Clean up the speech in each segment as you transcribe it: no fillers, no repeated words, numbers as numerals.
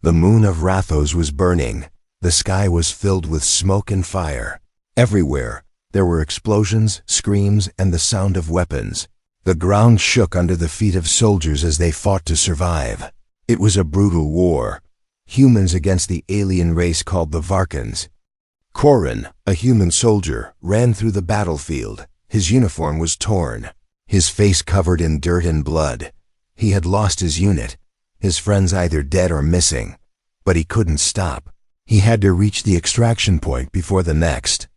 The moon of Rathos was burning. The sky was filled with smoke and fire. Everywhere, there were explosions, screams, and the sound of weapons. The ground shook under the feet of soldiers as they fought to survive. It was a brutal war. Humans against the alien race called the Varkans. Corin, a human soldier, ran through the battlefield. His uniform was torn, his face covered in dirt and blood. He had lost his unit, his friends either dead or missing. But he couldn't stop. He had to reach the extraction point before the next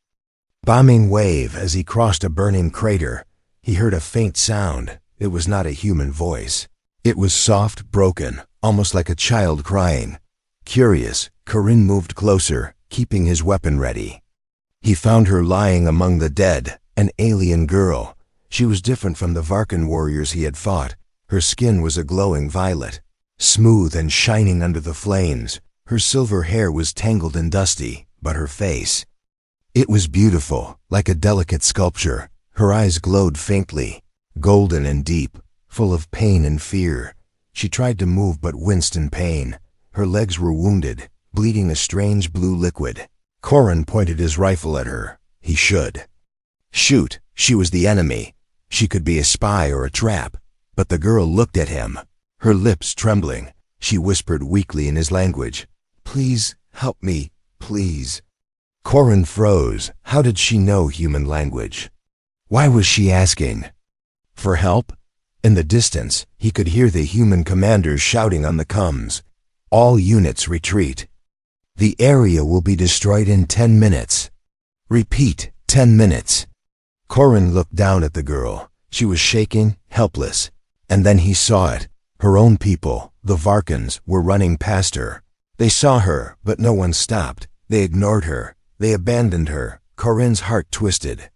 bombing wave. As he crossed a burning crater, he heard a faint sound. It was not a human voice. It was soft, broken, almost like a child crying. Curious, Corin moved closer, keeping his weapon ready. He found her lying among the dead, an alien girl. She was different from the Varkan warriors he had fought. Her skin was a glowing violet, smooth and shining under the flames. Her silver hair was tangled and dusty, but her face, it was beautiful, like a delicate sculpture. Her eyes glowed faintly, golden and deep, full of pain and fear. She tried to move but winced in pain. Her legs were wounded, bleeding a strange blue liquid. Corin pointed his rifle at her. He should shoot. She was the enemy. She could be a spy or a trap. But the girl looked at him, her lips trembling. She whispered weakly in his language, "Please, help me, please." Corin froze. How did she know human language? Why was she asking for help? In the distance, he could hear the human commanders shouting on the comms. "All units retreat. The area will be destroyed in 10 minutes. Repeat, 10 minutes. Corin looked down at the girl. She was shaking, helpless. And then he saw it. Her own people, the Varkans, were running past her. They saw her, but no one stopped. They ignored her. They abandoned her. Corin's heart twisted.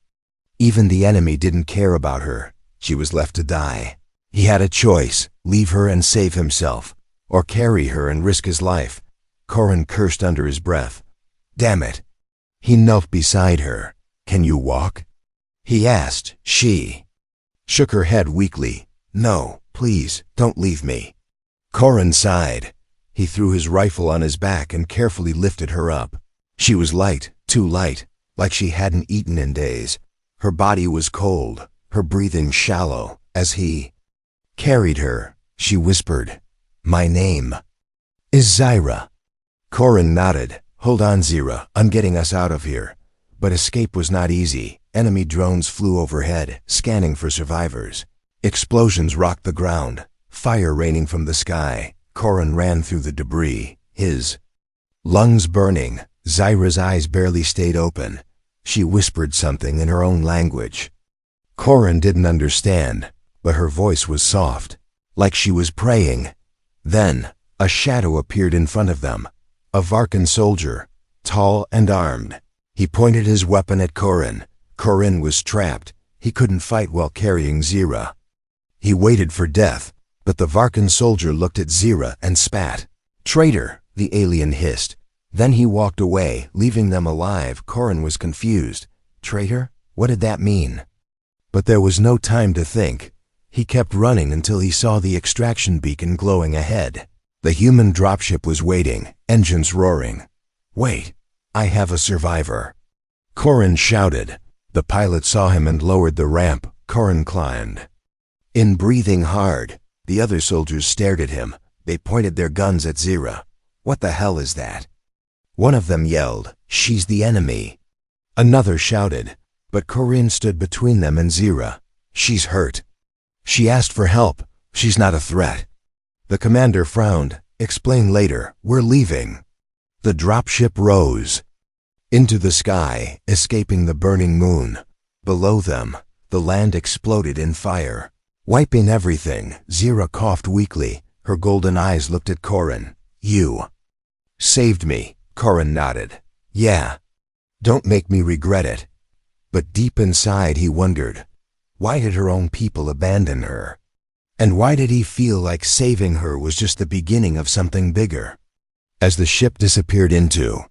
Even the enemy didn't care about her. She was left to die. He had a choice: leave her and save himself, or carry her and risk his life. Corin cursed under his breath. Damn it. He knelt beside her. "Can you walk?" he asked. She shook her head weakly. "No, please, don't leave me." Corin sighed. He threw his rifle on his back and carefully lifted her up. She was light, too light, like she hadn't eaten in days. Her body was cold, her breathing shallow. As he carried her, she whispered, "My name is Zyra." Corin nodded. "Hold on, Zyra, I'm getting us out of here." But escape was not easy. Enemy drones flew overhead, scanning for survivors. Explosions rocked the ground, fire raining from the sky. Corin ran through the debris, his lungs burning. Zyra's eyes barely stayed open. She whispered something in her own language. Corin didn't understand, but her voice was soft, like she was praying. Then, a shadow appeared in front of them. A Varkan soldier, tall and armed. He pointed his weapon at Corin. Corin was trapped. He couldn't fight while carrying Zyra. He waited for death, but the Varkan soldier looked at Zyra and spat. "Traitor," the alien hissed. Then he walked away, leaving them alive. Corin was confused. Traitor? What did that mean? But there was no time to think. He kept running until he saw the extraction beacon glowing ahead. The human dropship was waiting, engines roaring. "Wait, I have a survivor." Corin shouted. The pilot saw him and lowered the ramp. Corin climbed. In breathing hard, the other soldiers stared at him. They pointed their guns at Zyra. "What the hell is that?" One of them yelled, "She's the enemy." Another shouted, but Corin stood between them and Zyra. "She's hurt. She asked for help. She's not a threat." The commander frowned. "Explain later. We're leaving." The dropship rose into the sky, escaping the burning moon. Below them, the land exploded in fire, wiping everything. Zyra coughed weakly. Her golden eyes looked at Corin. "You saved me." Corin nodded. "Yeah. Don't make me regret it." But deep inside he wondered, why did her own people abandon her? And why did he feel like saving her was just the beginning of something bigger? As the ship disappeared into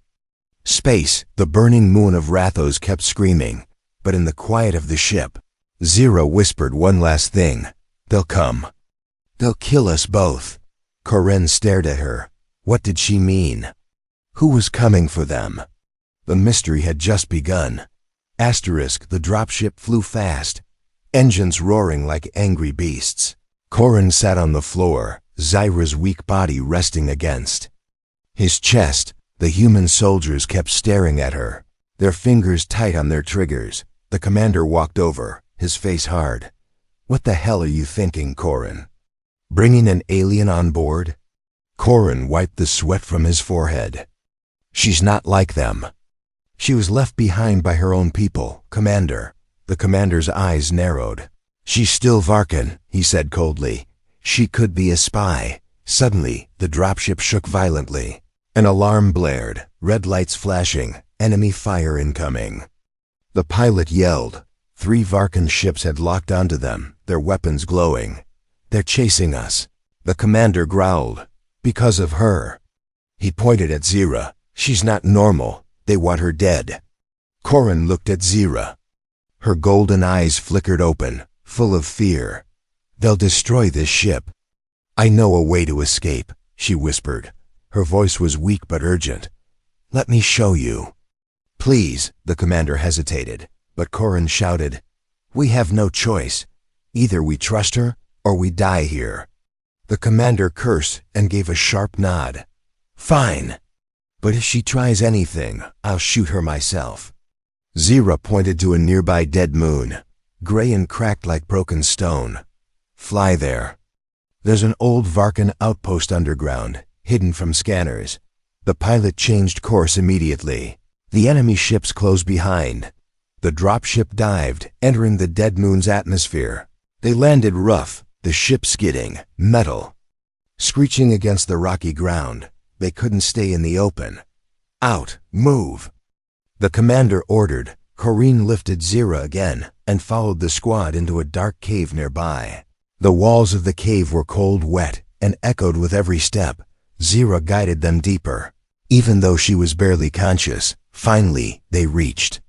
space, the burning moon of Rathos kept screaming. But in the quiet of the ship, Zyra whispered one last thing. "They'll come. They'll kill us both." Corin stared at her. What did she mean? Who was coming for them? The mystery had just begun. The dropship flew fast, engines roaring like angry beasts. Corin sat on the floor, Zyra's weak body resting against his chest. The human soldiers kept staring at her, their fingers tight on their triggers. The commander walked over, his face hard. What the hell are you thinking, Corin? Bringing an alien on board? Corin wiped the sweat from his forehead. She's not like them. She was left behind by her own people, Commander. The commander's eyes narrowed. She's still Varkan, he said coldly. She could be a spy. Suddenly, the dropship shook violently. An alarm blared, red lights flashing, enemy fire incoming. The pilot yelled. 3 Varkan ships had locked onto them, their weapons glowing. They're chasing us. The commander growled. Because of her. He pointed at Zyra. She's not normal. They want her dead. Corin looked at Zyra. Her golden eyes flickered open, full of fear. They'll destroy this ship. I know a way to escape, she whispered. Her voice was weak but urgent. Let me show you. Please, the commander hesitated, but Corin shouted. We have no choice. Either we trust her, or we die here. The commander cursed and gave a sharp nod. Fine. But if she tries anything, I'll shoot her myself. Zyra pointed to a nearby dead moon, gray and cracked like broken stone. Fly there. There's an old Varkan outpost underground, hidden from scanners. The pilot changed course immediately. The enemy ships closed behind. The dropship dived, entering the dead moon's atmosphere. They landed rough, the ship skidding, metal, screeching against the rocky ground. They couldn't stay in the open. Out, move. The commander ordered. Corin lifted Zyra again and followed the squad into a dark cave nearby. The walls of the cave were cold, wet, and echoed with every step. Zyra guided them deeper. Even though she was barely conscious, finally they reached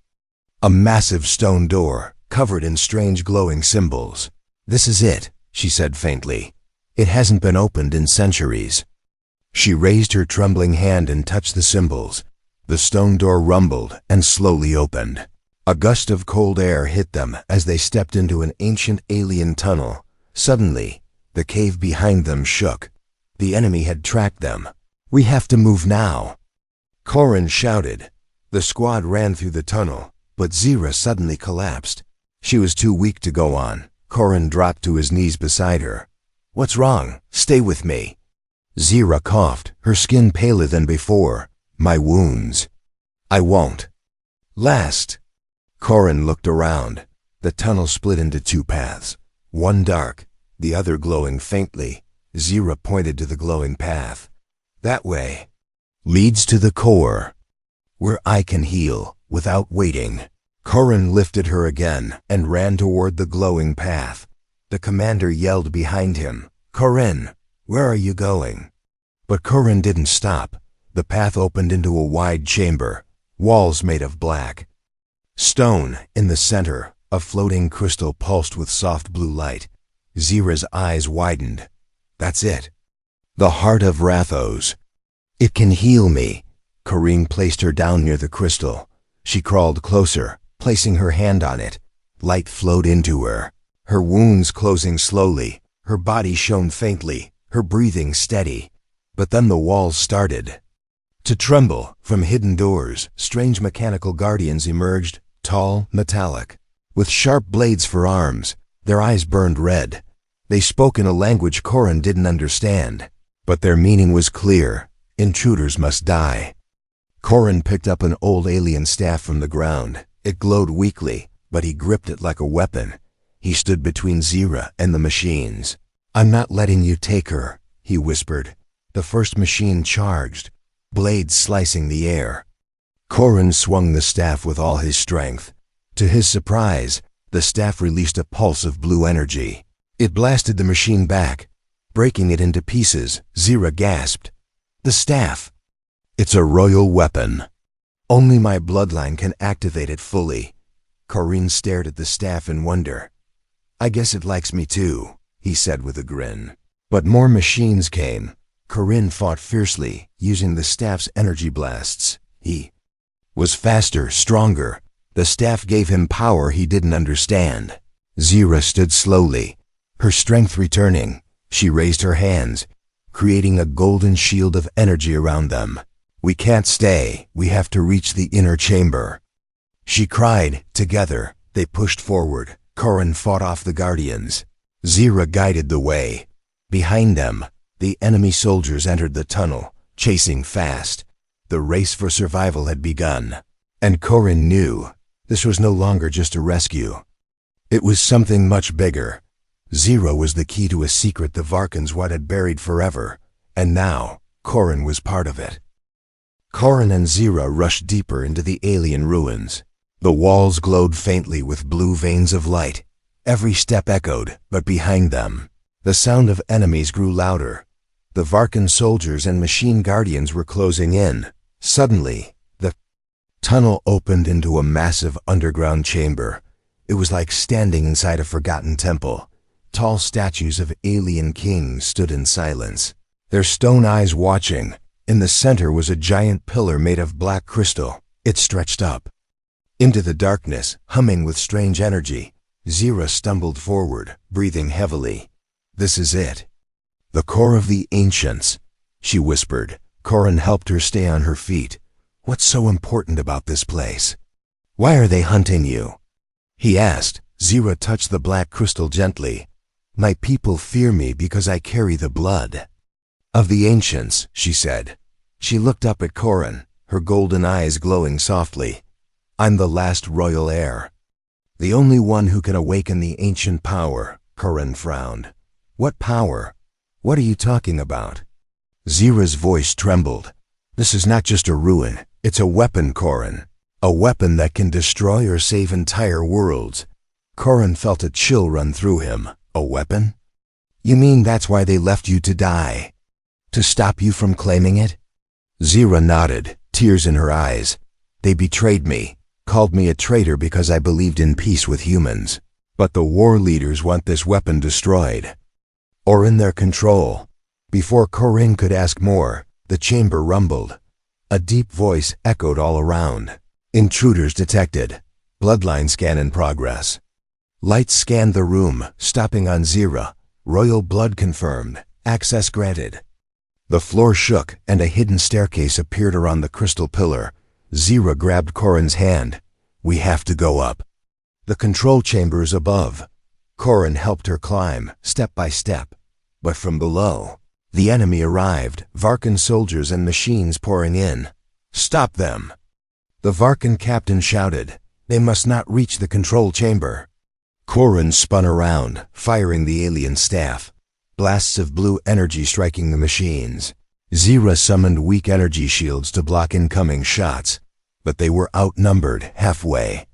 a massive stone door, covered in strange glowing symbols. This is it, she said faintly. It hasn't been opened in centuries. She raised her trembling hand and touched the symbols. The stone door rumbled and slowly opened. A gust of cold air hit them as they stepped into an ancient alien tunnel. Suddenly, the cave behind them shook. The enemy had tracked them. We have to move now. Corin shouted. The squad ran through the tunnel, but Zyra suddenly collapsed. She was too weak to go on. Corin dropped to his knees beside her. What's wrong? Stay with me. Zyra coughed, her skin paler than before. My wounds. I won't. Last. Corin looked around. The tunnel split into 2 paths. One dark, the other glowing faintly. Zyra pointed to the glowing path. That way. Leads to the core, where I can heal without waiting. Corin lifted her again and ran toward the glowing path. The commander yelled behind him. Corin, where are you going? But Corin didn't stop. The path opened into a wide chamber, walls made of black stone. In the center, a floating crystal pulsed with soft blue light. Zyra's eyes widened. That's it. The heart of Rathos. It can heal me. Corin placed her down near the crystal. She crawled closer, placing her hand on it. Light flowed into her, her wounds closing slowly. Her body shone faintly, her breathing steady. But then the walls started to tremble. From hidden doors, strange mechanical guardians emerged, tall, metallic, with sharp blades for arms. Their eyes burned red. They spoke in a language Corin didn't understand, but their meaning was clear. Intruders must die. Corin picked up an old alien staff from the ground. It glowed weakly, but he gripped it like a weapon. He stood between Zyra and the machines. I'm not letting you take her, he whispered. The first machine charged, blades slicing the air. Corin swung the staff with all his strength. To his surprise, the staff released a pulse of blue energy. It blasted the machine back, breaking it into pieces. Zyra gasped. The staff. It's a royal weapon. Only my bloodline can activate it fully. Corin stared at the staff in wonder. I guess it likes me too, he said with a grin. But more machines came. Corinne fought fiercely, using the staff's energy blasts. He was faster, stronger. The staff gave him power he didn't understand. Zira stood slowly, her strength returning. She raised her hands, creating a golden shield of energy around them. "We can't stay. We have to reach the inner chamber," she cried. Together, they pushed forward. Corinne fought off the guardians. Zira guided the way. Behind them, the enemy soldiers entered the tunnel, chasing fast. The race for survival had begun. And Corinne knew this was no longer just a rescue. It was something much bigger. Zira was the key to a secret the Varkans had buried forever, and now Corinne was part of it. Corinne and Zira rushed deeper into the alien ruins. The walls glowed faintly with blue veins of light. Every step echoed, but behind them, the sound of enemies grew louder. The Varkan soldiers and machine guardians were closing in. Suddenly, the tunnel opened into a massive underground chamber. It was like standing inside a forgotten temple. Tall statues of alien kings stood in silence, their stone eyes watching. In the center was a giant pillar made of black crystal. It stretched up into the darkness, humming with strange energy. Zira stumbled forward, breathing heavily. "This is it. The core of the ancients," she whispered. Corinne helped her stay on her feet. "What's so important about this place? Why are they hunting you?" he asked. Zira touched the black crystal gently. "My people fear me because I carry the blood of the ancients," she said. She looked up at Corinne, her golden eyes glowing softly. "I'm the last royal heir. The only one who can awaken the ancient power." Corinne frowned. "What power? What are you talking about?" Zira's voice trembled. "This is not just a ruin. It's a weapon, Corinne. A weapon that can destroy or save entire worlds." Corinne felt a chill run through him. "A weapon? You mean that's why they left you to die? To stop you from claiming it?" Zira nodded, tears in her eyes. "They betrayed me, called me a traitor because I believed in peace with humans. But the war leaders want this weapon destroyed, or in their control." Before Corinne could ask more, the chamber rumbled. A deep voice echoed all around. "Intruders detected. Bloodline scan in progress." Lights scanned the room, stopping on Zira. "Royal blood confirmed. Access granted." The floor shook, and a hidden staircase appeared around the crystal pillar. Zira grabbed Corinne's hand. "We have to go up. The control chamber is above." Corinne helped her climb, step by step. But from below, the enemy arrived, Varkan soldiers and machines pouring in. "Stop them!" the Varkan captain shouted. "They must not reach the control chamber." Corinne spun around, firing the alien staff. Blasts of blue energy striking the machines. Zira summoned weak energy shields to block incoming shots, but they were outnumbered halfway.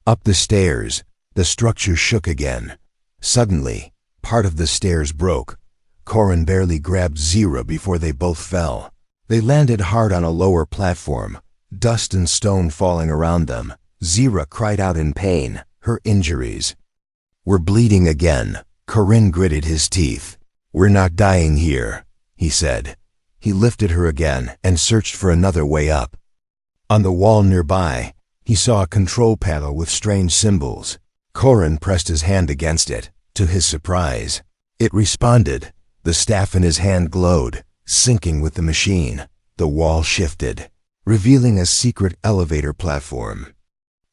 Up the stairs, the structure shook again. Suddenly, part of the stairs broke. Corinne barely grabbed Zira before they both fell. They landed hard on a lower platform, dust and stone falling around them. Zira cried out in pain, her injuries were bleeding again. Corinne gritted his teeth. "We're not dying here," he said. He lifted her again and searched for another way up. On the wall nearby, he saw a control panel with strange symbols. Corinne pressed his hand against it. To his surprise, it responded. The staff in his hand glowed, syncing with the machine. The wall shifted, revealing a secret elevator platform.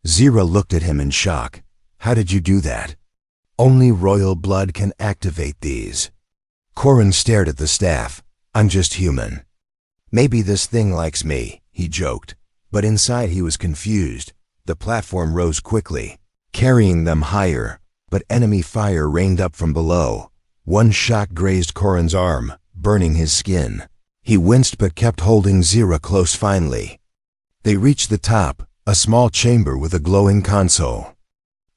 Zira looked at him in shock. "How did you do that?" "Only royal blood can activate these." Corinne stared at the staff. "I'm just human. Maybe this thing likes me," he joked. But inside he was confused. The platform rose quickly, carrying them higher, but enemy fire rained up from below. One shot grazed Corinne's arm, burning his skin. He winced but kept holding Zira close finally. They reached the top, a small chamber with a glowing console.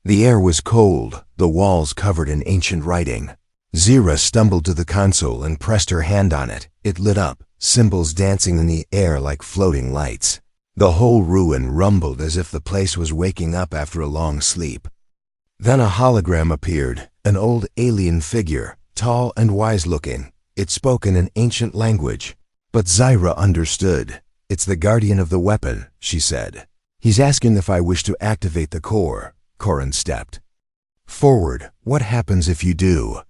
The air was cold, the walls covered in ancient writing. Zira stumbled to the console and pressed her hand on it. It lit up, symbols dancing in the air like floating lights. The whole ruin rumbled as if the place was waking up after a long sleep. Then a hologram appeared, an old alien figure, tall and wise-looking. It spoke in an ancient language, but Zyra understood. "It's the guardian of the weapon," she said. "He's asking if I wish to activate the core." Corin stepped forward. "What happens if you do?"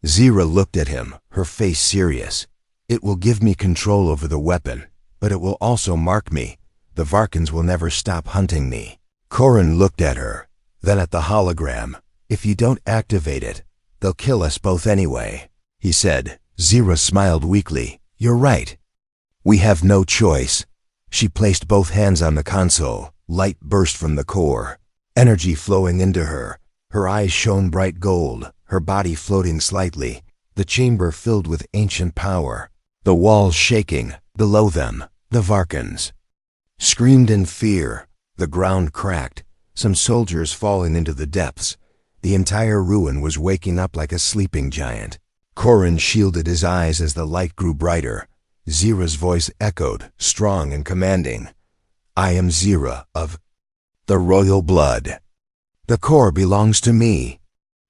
Zyra looked at him, her face serious. "It will give me control over the weapon, but it will also mark me. The Varkans will never stop hunting me." Corin looked at her, then at the hologram. "If you don't activate it, they'll kill us both anyway," he said. Zyra smiled weakly. "You're right. We have no choice." She placed both hands on the console. Light burst from the core, energy flowing into her. Her eyes shone bright gold, her body floating slightly, the chamber filled with ancient power. The walls shaking. Below them, the Varkans screamed in fear. The ground cracked, some soldiers falling into the depths. The entire ruin was waking up like a sleeping giant. Corin shielded his eyes as the light grew brighter. Zyra's voice echoed, strong and commanding. "I am Zyra of the royal blood. The core belongs to me."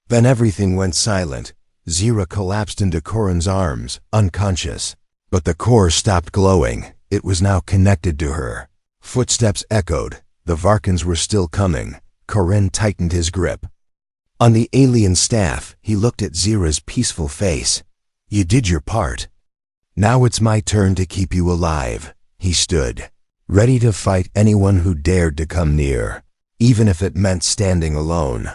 Then everything went silent. Zyra collapsed into Corin's arms, unconscious. But the core stopped glowing. It was now connected to her. Footsteps echoed. The Varkans were still coming. Corin tightened his grip on the alien staff. He looked at Zyra's peaceful face. "You did your part. Now it's my turn to keep you alive." He stood, ready to fight anyone who dared to come near, even if it meant standing alone.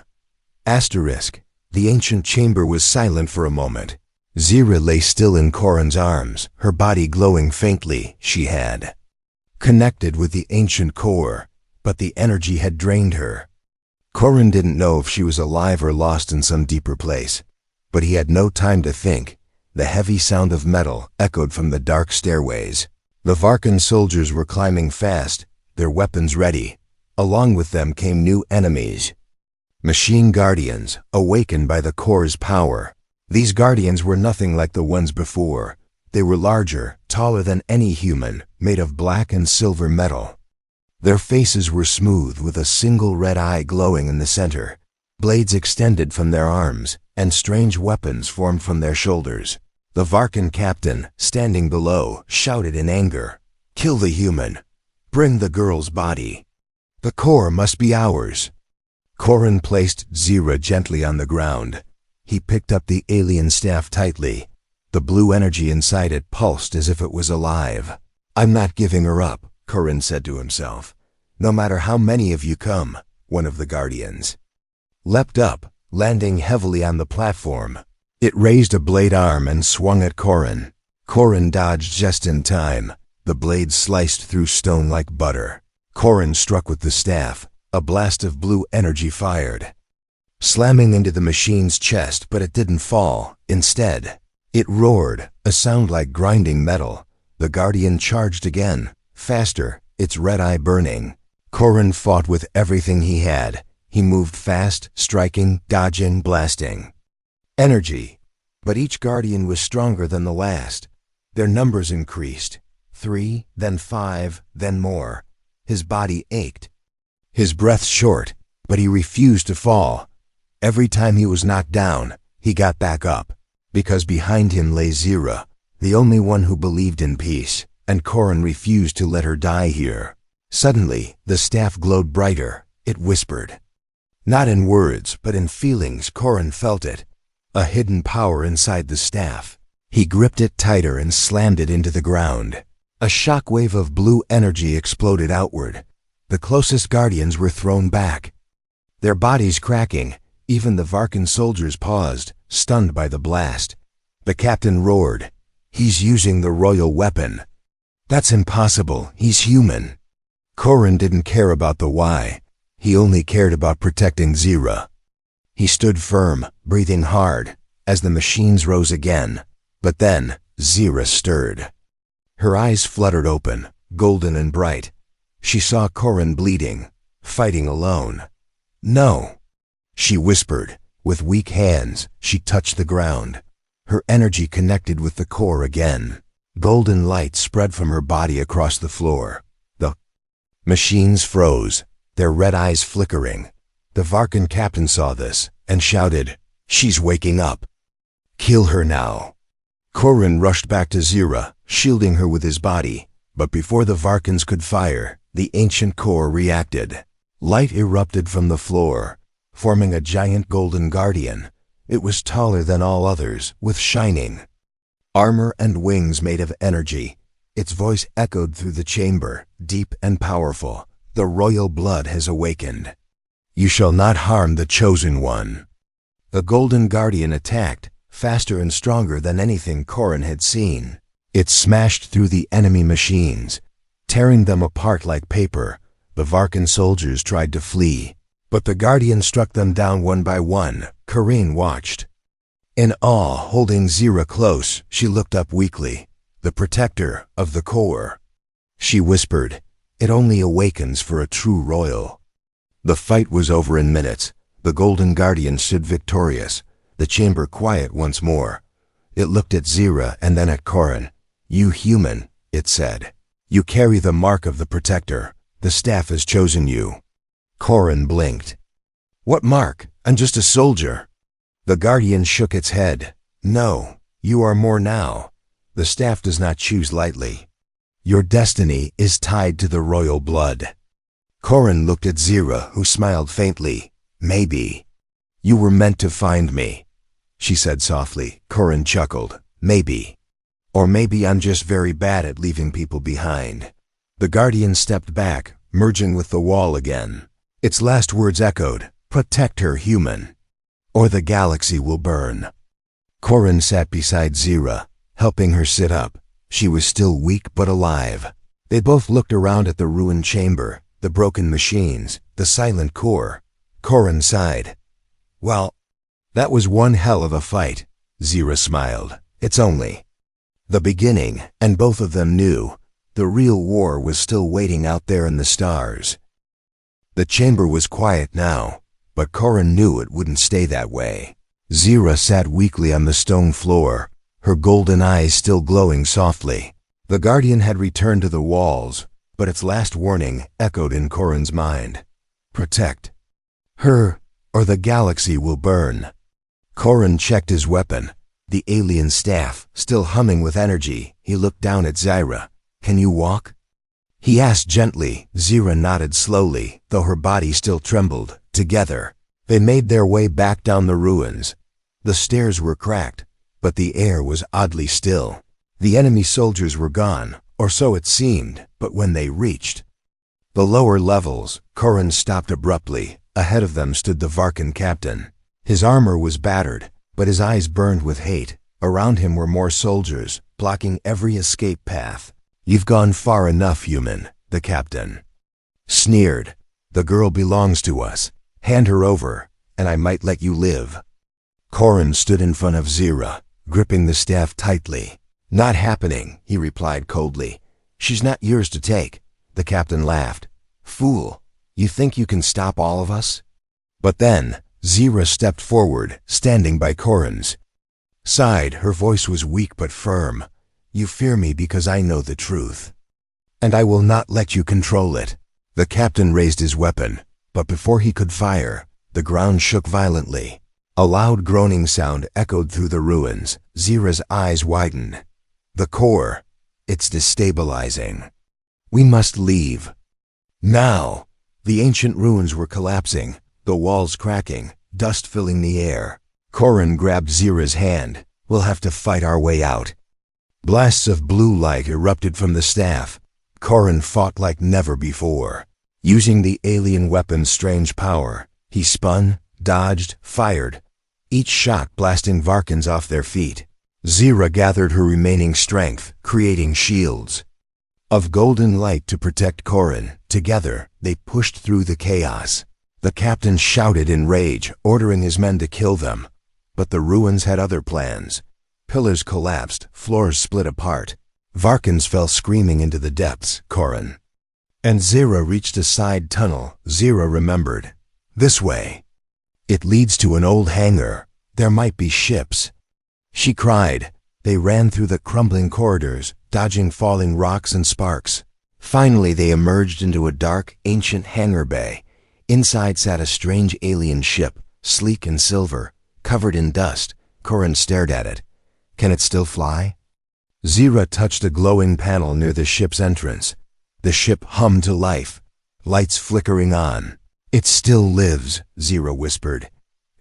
The ancient chamber was silent for a moment. Zyra lay still in Corin's arms, her body glowing faintly. She had connected with the ancient core, but the energy had drained her. Corin didn't know if she was alive or lost in some deeper place, but he had no time to think. The heavy sound of metal echoed from the dark stairways. The Varkan soldiers were climbing fast, their weapons ready. Along with them came new enemies. Machine guardians, awakened by the core's power. These guardians were nothing like the ones before. They were larger, taller than any human, made of black and silver metal. Their faces were smooth, with a single red eye glowing in the center. Blades extended from their arms, and strange weapons formed from their shoulders. The Varkan captain, standing below, shouted in anger, "Kill the human! Bring the girl's body! The core must be ours!" Corin placed Zyra gently on the ground. He picked up the alien staff tightly. The blue energy inside it pulsed as if it was alive. "I'm not giving her up," Corin said to himself. "No matter how many of you come." One of the guardians leapt up, landing heavily on the platform. It raised a blade arm and swung at Corin. Corin dodged just in time. The blade sliced through stone like butter. Corin struck with the staff. A blast of blue energy fired, slamming into the machine's chest, but it didn't fall. Instead, it roared, a sound like grinding metal. The guardian charged again, faster, its red eye burning. Corin fought with everything he had. He moved fast, striking, dodging, blasting. Energy. But each guardian was stronger than the last. Their numbers increased. 3, then 5, then more. His body ached. His breath short, but he refused to fall. Every time he was knocked down, he got back up, because behind him lay Zyra, the only one who believed in peace, and Corin refused to let her die here. Suddenly, the staff glowed brighter. It whispered. Not in words, but in feelings. Corin felt it, a hidden power inside the staff. He gripped it tighter and slammed it into the ground. A shockwave of blue energy exploded outward. The closest guardians were thrown back, their bodies cracking. Even the Varkan soldiers paused, stunned by the blast. The captain roared, "He's using the royal weapon." "That's impossible. He's human." Corin didn't care about the why. He only cared about protecting Zyra. He stood firm, breathing hard, as the machines rose again. But then, Zyra stirred. Her eyes fluttered open, golden and bright. She saw Corin bleeding, fighting alone. "No," she whispered. With weak hands, she touched the ground. Her energy connected with the core again. Golden light spread from her body across the floor. The machines froze, their red eyes flickering. The Varkan captain saw this and shouted, "She's waking up. Kill her now." Korin rushed back to Zira, shielding her with his body, but before the Varkans could fire, the ancient core reacted. Light erupted from the floor, forming a giant golden guardian. It was taller than all others, with shining armor and wings made of energy. Its voice echoed through the chamber, deep and powerful. The royal blood has awakened. You shall not harm the chosen one. The golden guardian attacked, faster and stronger than anything Korin had seen. It smashed through the enemy machines, tearing them apart like paper. The Varkan soldiers tried to flee, but the guardian struck them down one by one. Korin watched. In awe, holding Zira close, she looked up weakly. The protector of the core. She whispered, "It only awakens for a true royal." The fight was over in minutes. The golden guardian stood victorious, the chamber quiet once more. It looked at Zira and then at Korin. "You human," it said. "You carry the mark of the protector. The staff has chosen you." Korin blinked. "What mark? I'm just a soldier." The guardian shook its head. "No, you are more now. The staff does not choose lightly. Your destiny is tied to the royal blood." Korin looked at Zira, who smiled faintly. "Maybe. You were meant to find me," she said softly. Korin chuckled. "Maybe. Or maybe I'm just very bad at leaving people behind." The guardian stepped back, merging with the wall again. Its last words echoed, "Protect her, human, or the galaxy will burn." Korin sat beside Zira, helping her sit up. She was still weak but alive. They both looked around at the ruined chamber, the broken machines, the silent core. Korin sighed. "Well, that was one hell of a fight." Zira smiled. "It's only the beginning," and both of them knew the real war was still waiting out there in the stars. The chamber was quiet now, but Korin knew it wouldn't stay that way. Zira sat weakly on the stone floor, her golden eyes still glowing softly. The guardian had returned to the walls, but its last warning echoed in Korin's mind. "Protect her, or the galaxy will burn." Korin checked his weapon, the alien staff, still humming with energy. He looked down at Zira. "Can you walk?" he asked gently. Zira nodded slowly, though her body still trembled. Together, they made their way back down the ruins. The stairs were cracked, but the air was oddly still. The enemy soldiers were gone, or so it seemed, but when they reached the lower levels, Korin stopped abruptly. Ahead of them stood the Varkan captain. His armor was battered, but his eyes burned with hate. Around him were more soldiers, blocking every escape path. "You've gone far enough, human," the captain sneered. "The girl belongs to us. Hand her over, and I might let you live." Korin stood in front of Zira, gripping the staff tightly. "Not happening," he replied coldly. "She's not yours to take." The captain laughed. "Fool, you think you can stop all of us?" But then, Zira stepped forward, standing by Korin's side. Her voice was weak but firm. "You fear me because I know the truth, and I will not let you control it." The captain raised his weapon, but before he could fire, the ground shook violently. A loud groaning sound echoed through the ruins. Zira's eyes widened. "The core. It's destabilizing. We must leave now." The ancient ruins were collapsing, the walls cracking, dust filling the air. Korin grabbed Zira's hand. "We'll have to fight our way out." Blasts of blue light erupted from the staff. Korin fought like never before. Using the alien weapon's strange power, he spun, dodged, fired, each shot blasting Varkans off their feet. Zira gathered her remaining strength, creating shields of golden light to protect Korin. Together, they pushed through the chaos. The captain shouted in rage, ordering his men to kill them. But the ruins had other plans. Pillars collapsed, floors split apart. Varkans fell screaming into the depths. Korin and Zira reached a side tunnel. Zira remembered. "This way. It leads to an old hangar. There might be ships." She cried. They ran through the crumbling corridors, dodging falling rocks and sparks. Finally, they emerged into a dark, ancient hangar bay. Inside sat a strange alien ship, sleek and silver, covered in dust. Korin stared at it. Can it still fly? Zira touched a glowing panel near the ship's entrance. The ship hummed to life, lights flickering on. It still lives, Zira whispered.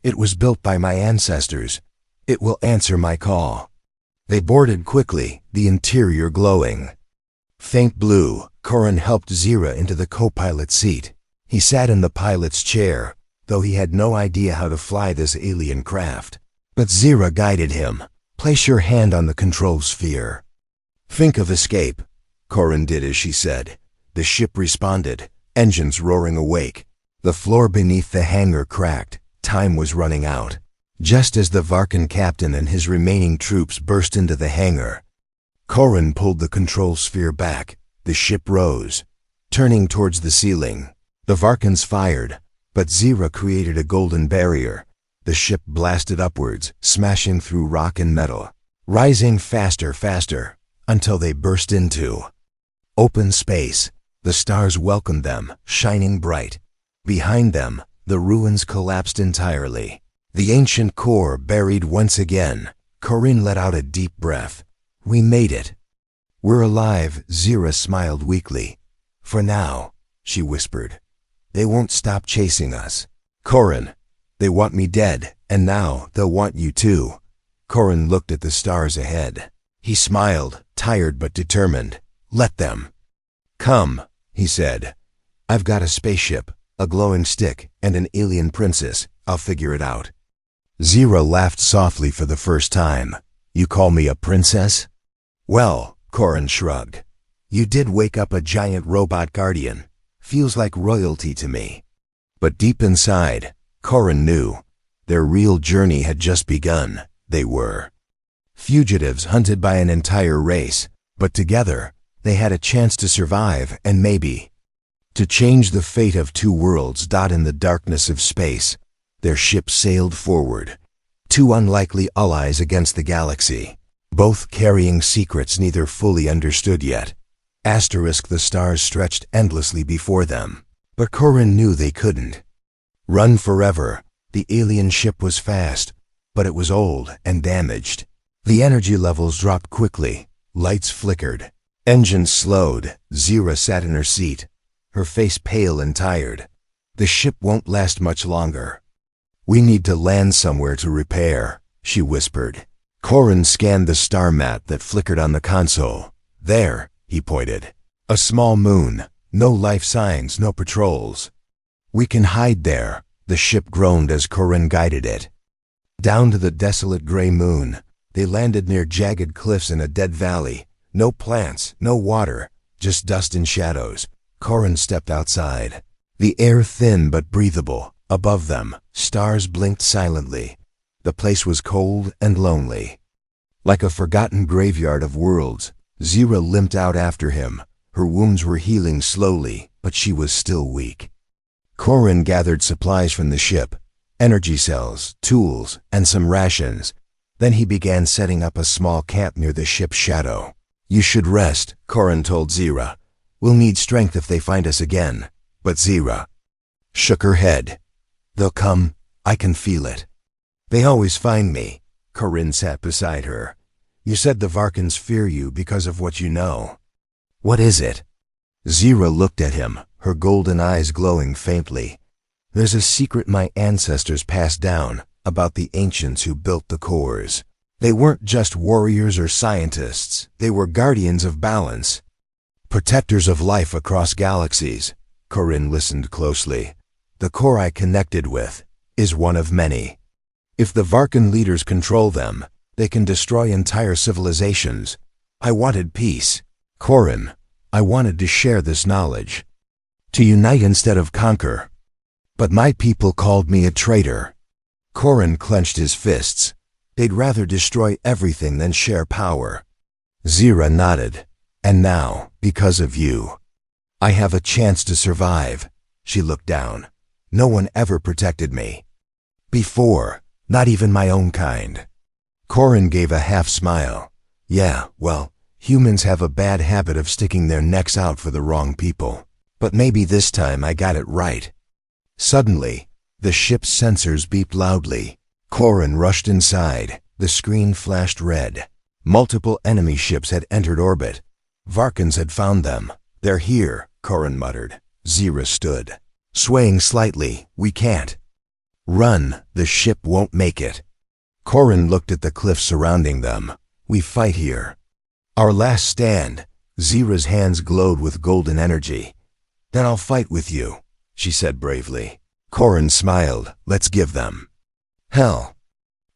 It was built by my ancestors. It will answer my call. They boarded quickly, the interior glowing. Faint blue, Corin helped Zira into the co-pilot seat. He sat in the pilot's chair, though he had no idea how to fly this alien craft. But Zira guided him. Place your hand on the control sphere. Think of escape. Corin did as she said. The ship responded, engines roaring awake. The floor beneath the hangar cracked. Time was running out. Just as the Varkan captain and his remaining troops burst into the hangar, Corin pulled the control sphere back. The ship rose, turning towards the ceiling. The Varkans fired, but Zira created a golden barrier. The ship blasted upwards, smashing through rock and metal, rising faster, until they burst into open space. The stars welcomed them, shining bright. Behind them, the ruins collapsed entirely. The ancient core buried once again. Corin let out a deep breath. We made it. We're alive, Zira smiled weakly. For now, she whispered. They won't stop chasing us. Corin, they want me dead, and now they'll want you too. Corin looked at the stars ahead. He smiled, tired but determined. Let them. Come, he said. I've got a spaceship, a glowing stick, and an alien princess. I'll figure it out. Zira laughed softly for the first time. You call me a princess? Well, Corin shrugged. You did wake up a giant robot guardian. Feels like royalty to me. But deep inside, Corin knew. Their real journey had just begun. They were fugitives hunted by an entire race, but together, they had a chance to survive and maybe to change the fate of two worlds. In the darkness of space, their ship sailed forward. Two unlikely allies against the galaxy, both carrying secrets neither fully understood yet. The stars stretched endlessly before them, but Corin knew they couldn't run forever. The alien ship was fast, but it was old and damaged. The energy levels dropped quickly, lights flickered, engines slowed. Zira sat in her seat, her face pale and tired. The ship won't last much longer. We need to land somewhere to repair, she whispered. Corin scanned the star map that flickered on the console. There, he pointed. A small moon. No life signs, no patrols. We can hide there, the ship groaned as Corin guided it. Down to the desolate gray moon, they landed near jagged cliffs in a dead valley. No plants, no water, just dust and shadows. Corin stepped outside. The air thin but breathable. Above them, stars blinked silently. The place was cold and lonely. Like a forgotten graveyard of worlds, Zira limped out after him. Her wounds were healing slowly, but she was still weak. Corin gathered supplies from the ship, energy cells, tools, and some rations. Then he began setting up a small camp near the ship's shadow. You should rest, Corin told Zira. We'll need strength if they find us again. But Zira shook her head. They'll come, I can feel it. They always find me. Corin sat beside her. You said the Varkans fear you because of what you know. What is it? Zira looked at him, her golden eyes glowing faintly. There's a secret my ancestors passed down about the ancients who built the cores. They weren't just warriors or scientists. They were guardians of balance. Protectors of life across galaxies. Corin listened closely. The core I connected with is one of many. If the Varkan leaders control them, they can destroy entire civilizations. I wanted peace. Corin, I wanted to share this knowledge. To unite instead of conquer. But my people called me a traitor. Corin clenched his fists. They'd rather destroy everything than share power. Zira nodded. And now, because of you, I have a chance to survive. She looked down. No one ever protected me. Before, not even my own kind. Corin gave a half smile. Yeah, well, humans have a bad habit of sticking their necks out for the wrong people. But maybe this time I got it right. Suddenly, the ship's sensors beeped loudly. Corin rushed inside. The screen flashed red. Multiple enemy ships had entered orbit. Varkans had found them. "They're here," Corin muttered. Zira stood, swaying slightly. "We can't." "Run, the ship won't make it." Corin looked at the cliffs surrounding them. "We fight here. Our last stand." Zira's hands glowed with golden energy. "Then I'll fight with you," she said bravely. Corin smiled. "Let's give them hell."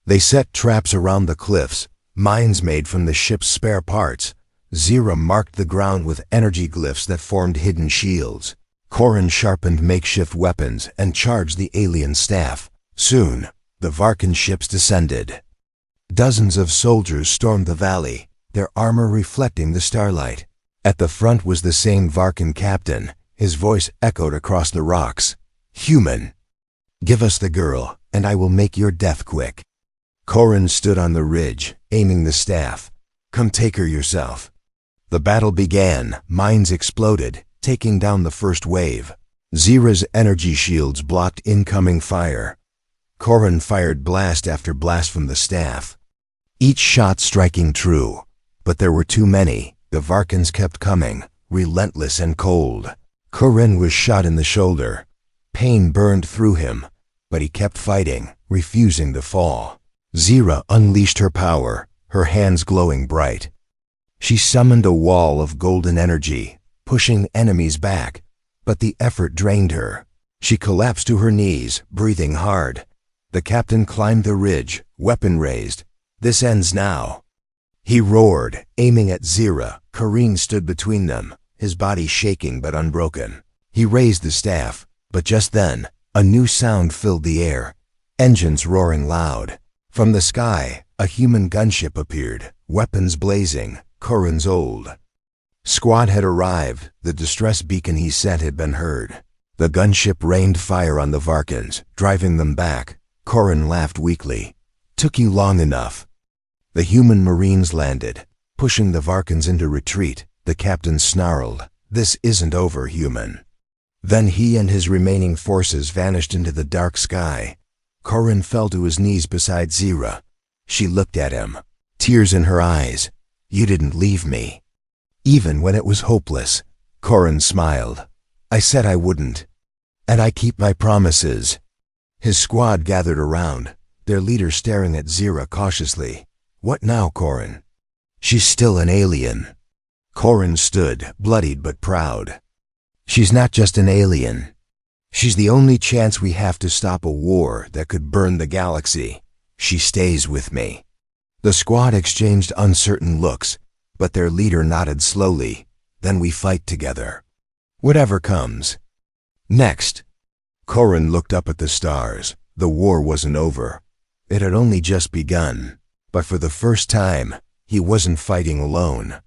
They set traps around the cliffs, mines made from the ship's spare parts. Zira marked the ground with energy glyphs that formed hidden shields. Corin sharpened makeshift weapons and charged the alien staff. Soon, the Varkan ships descended. Dozens of soldiers stormed the valley, their armor reflecting the starlight. At the front was the same Varkan captain. His voice echoed across the rocks. "Human, give us the girl, and I will make your death quick." Corin stood on the ridge, aiming the staff. "Come take her yourself." The battle began. Mines exploded, taking down the first wave. Zira's energy shields blocked incoming fire. Corin fired blast after blast from the staff, each shot striking true. But there were too many. The Varkans kept coming, relentless and cold. Corin was shot in the shoulder. Pain burned through him, but he kept fighting, refusing to fall. Zira unleashed her power, her hands glowing bright. She summoned a wall of golden energy, pushing enemies back, but the effort drained her. She collapsed to her knees, breathing hard. The captain climbed the ridge, weapon raised. "This ends now." He roared, aiming at Zira. Corin stood between them, his body shaking but unbroken. He raised the staff, but just then, a new sound filled the air, engines roaring loud. From the sky, a human gunship appeared, weapons blazing. Corin's old squad had arrived. The distress beacon he sent had been heard. The gunship rained fire on the Varkans, driving them back. Corin laughed weakly. "Took you long enough." The human marines landed, pushing the Varkans into retreat. The captain snarled, "This isn't over, human." Then he and his remaining forces vanished into the dark sky. Corin fell to his knees beside Zira. She looked at him, tears in her eyes. "You didn't leave me, even when it was hopeless." Corin smiled. "I said I wouldn't, and I keep my promises." His squad gathered around, their leader staring at Zira cautiously. "What now, Corin?" "She's still an alien." Corin stood, bloodied but proud. "She's not just an alien. She's the only chance we have to stop a war that could burn the galaxy. She stays with me." The squad exchanged uncertain looks, but their leader nodded slowly. "Then we fight together, whatever comes next." Corin looked up at the stars. The war wasn't over. It had only just begun. But for the first time, he wasn't fighting alone.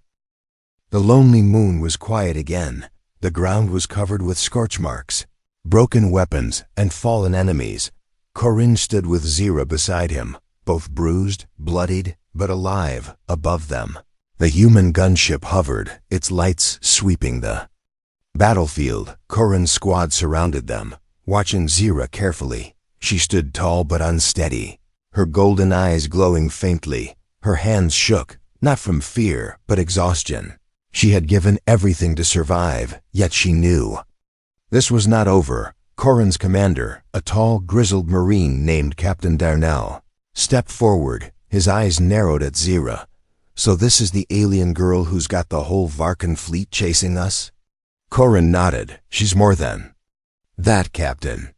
The lonely moon was quiet again. The ground was covered with scorch marks, broken weapons, and fallen enemies. Corin stood with Zira beside him, both bruised, bloodied, but alive, above them. The human gunship hovered, its lights sweeping the battlefield. Corin's squad surrounded them, watching Zira carefully. She stood tall but unsteady, her golden eyes glowing faintly. Her hands shook, not from fear, but exhaustion. She had given everything to survive, yet she knew this was not over. Corin's commander, a tall, grizzled Marine named Captain Darnell, stepped forward, his eyes narrowed at Zira. "So this is the alien girl who's got the whole Varkan fleet chasing us?" Corin nodded. "She's more than that, Captain.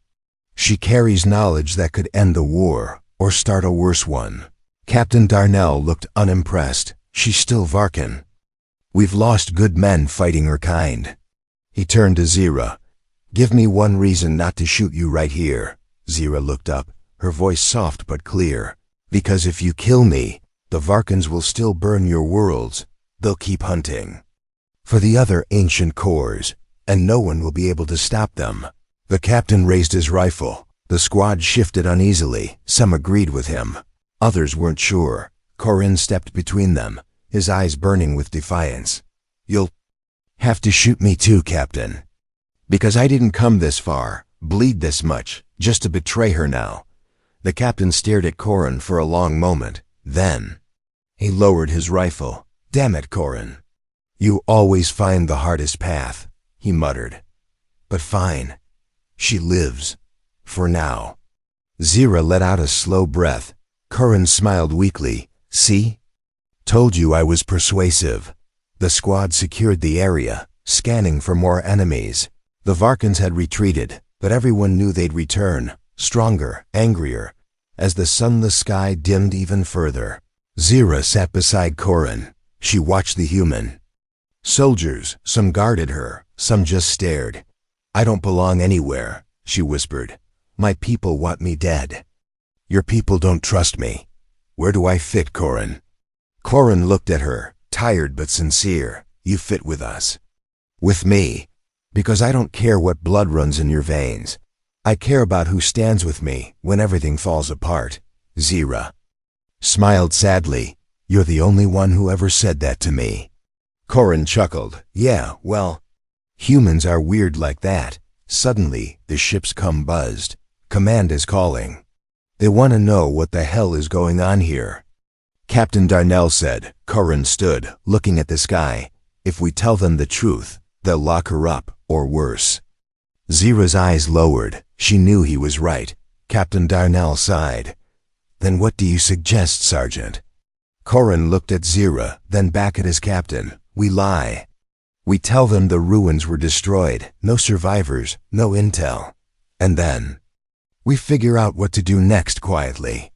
She carries knowledge that could end the war, or start a worse one." Captain Darnell looked unimpressed. "She's still Varkan. We've lost good men fighting her kind." He turned to Zira. "Give me one reason not to shoot you right here." Zira looked up, her voice soft but clear. "Because if you kill me, the Varkans will still burn your worlds. They'll keep hunting for the other ancient cores, and no one will be able to stop them." The captain raised his rifle. The squad shifted uneasily. Some agreed with him. Others weren't sure. Corin stepped between them, his eyes burning with defiance. "You'll have to shoot me too, Captain. Because I didn't come this far, bleed this much, just to betray her now." The captain stared at Corin for a long moment, Then, he lowered his rifle. "Damn it, Corin. You always find the hardest path," he muttered. "But fine. She lives. For now." Zira let out a slow breath. Corin smiled weakly. "See? Told you I was persuasive." The squad secured the area, scanning for more enemies. The Varkans had retreated, but everyone knew they'd return, stronger, angrier, as the sunless sky dimmed even further. Zira sat beside Corin. She watched the human. Soldiers, some guarded her, some just stared. "I don't belong anywhere," she whispered. "My people want me dead." "Your people don't trust me. Where do I fit, Corin?" Corin looked at her, tired but sincere. "You fit with us." "With me? Because I don't care what blood runs in your veins. I care about who stands with me when everything falls apart." Zira smiled sadly. "You're the only one who ever said that to me." Corin chuckled. "Yeah, well, humans are weird like that." Suddenly, the ship's buzzed. "Command is calling. They want to know what the hell is going on here." Captain Darnell said. Corin stood, looking at the sky. "If we tell them the truth, they'll lock her up, or worse." Zira's eyes lowered. She knew he was right. Captain Darnell sighed. "Then what do you suggest, Sergeant?" Corin looked at Zira, then back at his captain. "We lie. We tell them the ruins were destroyed, no survivors, no intel. And then we figure out what to do next quietly."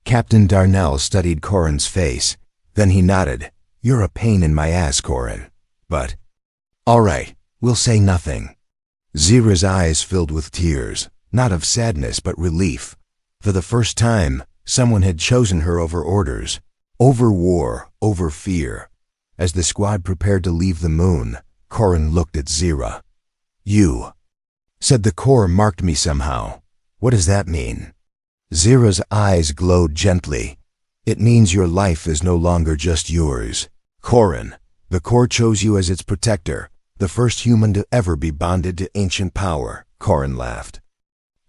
Captain Darnell studied Corin's face. Then he nodded. "You're a pain in my ass, Corin. But all right, we'll say nothing." Zira's eyes filled with tears, not of sadness but relief. For the first time, someone had chosen her over orders, over war, over fear. As the squad prepared to leave the moon, Corin looked at Zira. "You said the Corps marked me somehow. What does that mean?" Zira's eyes glowed gently. "It means your life is no longer just yours. Corin, the Corps chose you as its protector, the first human to ever be bonded to ancient power." Corin laughed.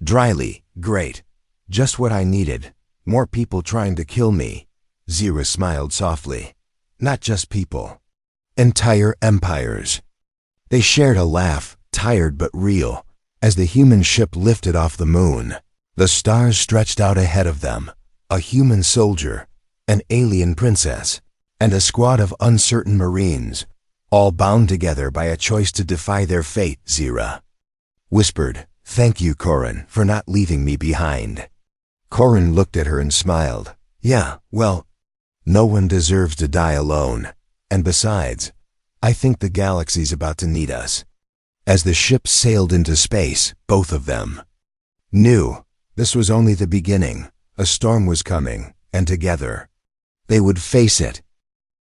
Dryly, "Great. Just what I needed. More people trying to kill me." Zira smiled softly. "Not just people. Entire empires." They shared a laugh, tired but real, as the human ship lifted off the moon. The stars stretched out ahead of them. A human soldier, an alien princess, and a squad of uncertain marines, all bound together by a choice to defy their fate. Zira whispered, "Thank you, Corin, for not leaving me behind." Corin looked at her and smiled. "Yeah, well, no one deserves to die alone. And besides, I think the galaxy's about to need us." As the ship sailed into space, both of them knew this was only the beginning. A storm was coming, and together they would face it.